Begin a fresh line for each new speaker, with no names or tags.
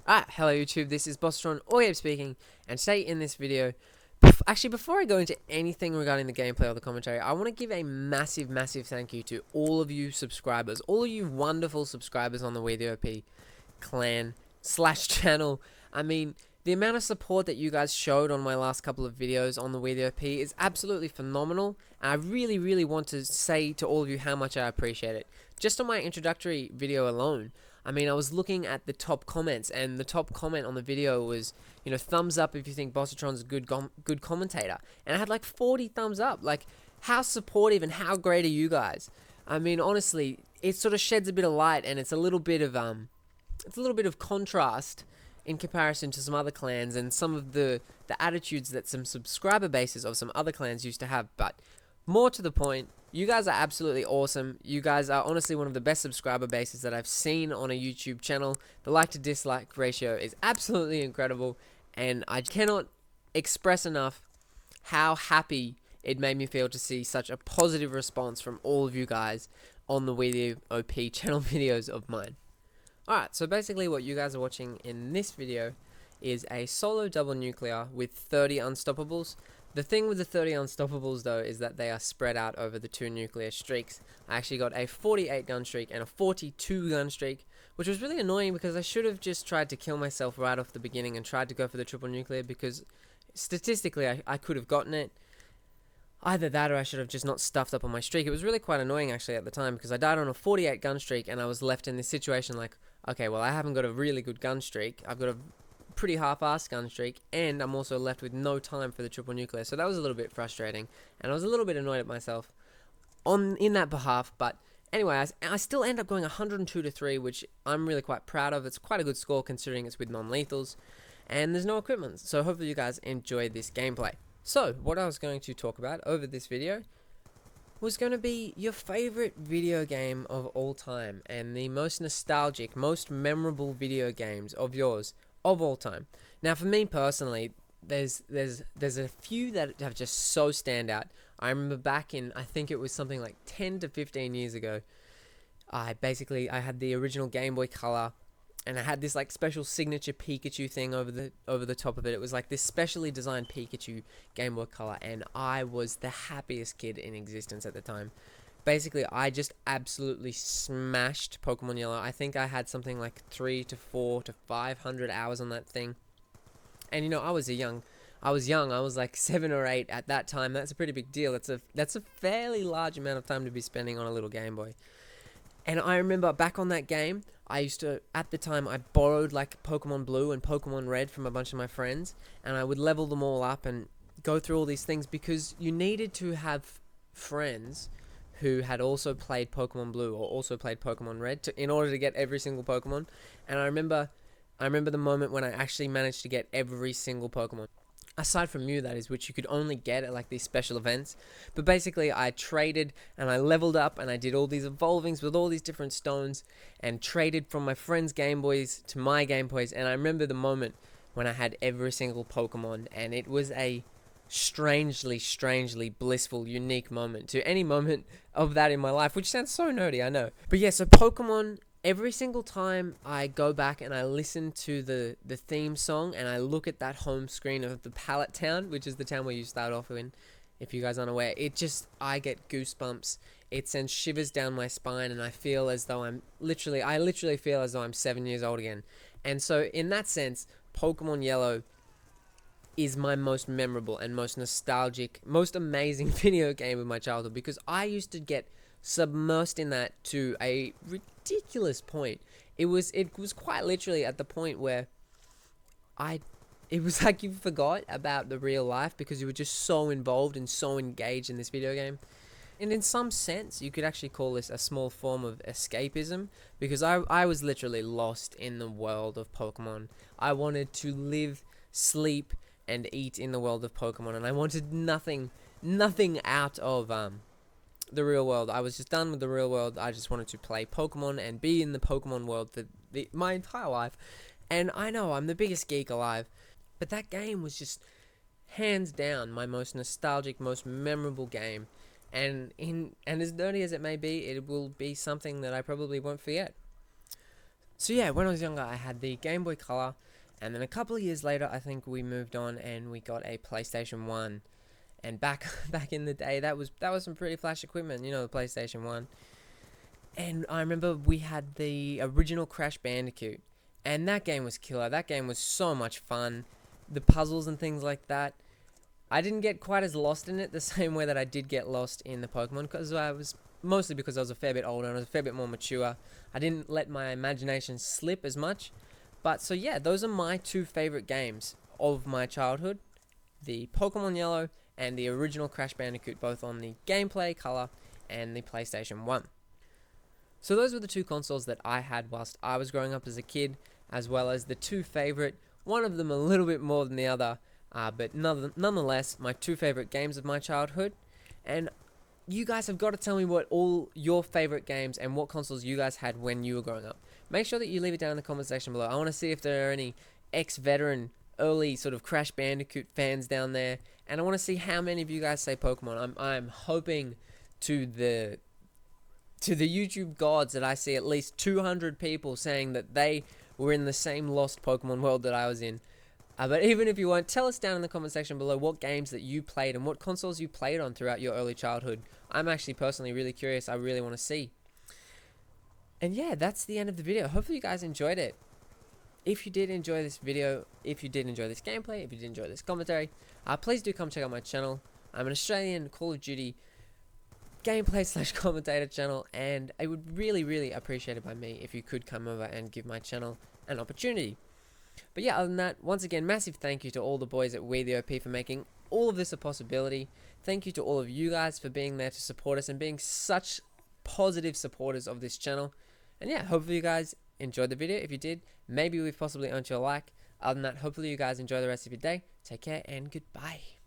Hello YouTube, this is Bossatron Audio speaking, and today in this video, before I go into anything regarding the gameplay or the commentary, I want to give a massive thank you to all of you subscribers, all of you wonderful subscribers on the WeDOP clan slash channel. I mean, the amount of support that you guys showed on my last couple of videos on the WeDOP is absolutely phenomenal, and I really want to say to all of you how much I appreciate it. Just on my introductory video alone, I mean, I was looking at the top comments, and the top comment on the video was, thumbs up if you think Bossatron's a good commentator. And I had like 40 thumbs up. Like, how supportive and how great are you guys? I mean, honestly, it sort of sheds a bit of light, and it's a little bit of contrast in comparison to some other clans and some of the attitudes that some subscriber bases of some other clans used to have. But more to the point, you guys are absolutely awesome. You guys are honestly one of the best subscriber bases that I've seen on a YouTube channel. The like to dislike ratio is absolutely incredible, and I cannot express enough how happy it made me feel to see such a positive response from all of you guys on the WeDOP channel videos of mine. Alright, so basically what you guys are watching in this video is a solo double nuclear with 30 unstoppables. The thing with the 30 unstoppables though is that they are spread out over the 2 nuclear streaks. I actually got a 48 gun streak and a 42 gun streak, which was really annoying because I should have just tried to kill myself right off the beginning and tried to go for the triple nuclear, because statistically I could have gotten it. Either that or I should have just not stuffed up on my streak. It was really quite annoying actually at the time, because I died on a 48 gun streak and I was left in this situation like, okay, well, I haven't got a really good gun streak. I've got a pretty half-assed gun streak, and I'm also left with no time for the triple nuclear. So that was a little bit frustrating, and I was a little bit annoyed at myself in that behalf. But anyway, I still end up going 102 to 3, which I'm really quite proud of. It's quite a good score considering it's with non-lethals, and there's no equipment. So hopefully you guys enjoy this gameplay. So what I was going to talk about over this video was going to be your favorite video game of all time, and the most nostalgic, most memorable video games of yours of all time. Now, for me personally, there's a few that have just so stand out. I remember back in, I think it was something like 10 to 15 years ago, I had the original Game Boy Color, and I had this like special signature Pikachu thing over the top of it. It was like this specially designed Pikachu Game Boy Color, and I was the happiest kid in existence at the time. Basically, I just absolutely smashed Pokemon Yellow. I think I had something like 3 to 4 to 500 hours on that thing. And I was young. I was like 7 or 8 at that time. That's a pretty big deal. That's a fairly large amount of time to be spending on a little Game Boy. And I remember back on that game, at the time, I borrowed like Pokemon Blue and Pokemon Red from a bunch of my friends, and I would level them all up and go through all these things, because you needed to have friends who had also played Pokemon Blue or also played Pokemon Red in order to get every single Pokemon. And I remember the moment when I actually managed to get every single Pokemon. Aside from Mew, that is, which you could only get at like these special events. But basically, I traded and I leveled up and I did all these evolvings with all these different stones and traded from my friends' Game Boys to my Game Boys. And I remember the moment when I had every single Pokemon, and it was a strangely blissful, unique moment to any moment of that in my life, which sounds so nerdy, I know. But yeah, so Pokemon, every single time I go back and I listen to the theme song and I look at that home screen of the Pallet Town, which is the town where you start off in, if you guys aren't aware, I get goosebumps. It sends shivers down my spine, and I feel as though I literally feel as though I'm 7 years old again. And so in that sense, Pokemon Yellow is my most memorable and most nostalgic, most amazing video game of my childhood, because I used to get submersed in that to a ridiculous point. It was quite literally at the point where it was like you forgot about the real life because you were just so involved and so engaged in this video game. And in some sense, you could actually call this a small form of escapism, because I was literally lost in the world of Pokemon. I wanted to live, sleep, and eat in the world of Pokemon, and I wanted nothing out of the real world. I was just done with the real world. I just wanted to play Pokemon and be in the Pokemon world for my entire life. And I know I'm the biggest geek alive, but that game was just hands down my most nostalgic, most memorable game. And as nerdy as it may be, it will be something that I probably won't forget. So yeah, when I was younger, I had the Game Boy Color, and then a couple of years later, I think we moved on and we got a PlayStation 1. And back back in the day, that was some pretty flash equipment, the PlayStation 1. And I remember we had the original Crash Bandicoot, and that game was killer. That game was so much fun. The puzzles and things like that. I didn't get quite as lost in it the same way that I did get lost in the Pokemon, because I was a fair bit older and I was a fair bit more mature. I didn't let my imagination slip as much. But so yeah, those are my two favorite games of my childhood: the Pokemon Yellow and the original Crash Bandicoot, both on the Gameplay Color and the PlayStation 1. So those were the two consoles that I had whilst I was growing up as a kid, as well as the two favorite, one of them a little bit more than the other, but nonetheless, my two favorite games of my childhood. And you guys have got to tell me what all your favorite games and what consoles you guys had when you were growing up. Make sure that you leave it down in the comment section below. I want to see if there are any ex-veteran, early sort of Crash Bandicoot fans down there, and I want to see how many of you guys say Pokemon. I'm hoping to the YouTube gods that I see at least 200 people saying that they were in the same lost Pokemon world that I was in. But even if you weren't, tell us down in the comment section below what games that you played and what consoles you played on throughout your early childhood. I'm actually personally really curious. I really want to see. And yeah, that's the end of the video. Hopefully you guys enjoyed it. If you did enjoy this video, if you did enjoy this gameplay, if you did enjoy this commentary, please do come check out my channel. I'm an Australian Call of Duty gameplay / commentator channel, and I would really appreciate it by me if you could come over and give my channel an opportunity. But yeah, other than that, once again, massive thank you to all the boys at We the OP for making all of this a possibility. Thank you to all of you guys for being there to support us and being such positive supporters of this channel. And yeah, hopefully you guys enjoyed the video. If you did, maybe we've possibly earned your like. Other than that, hopefully you guys enjoy the rest of your day. Take care and goodbye.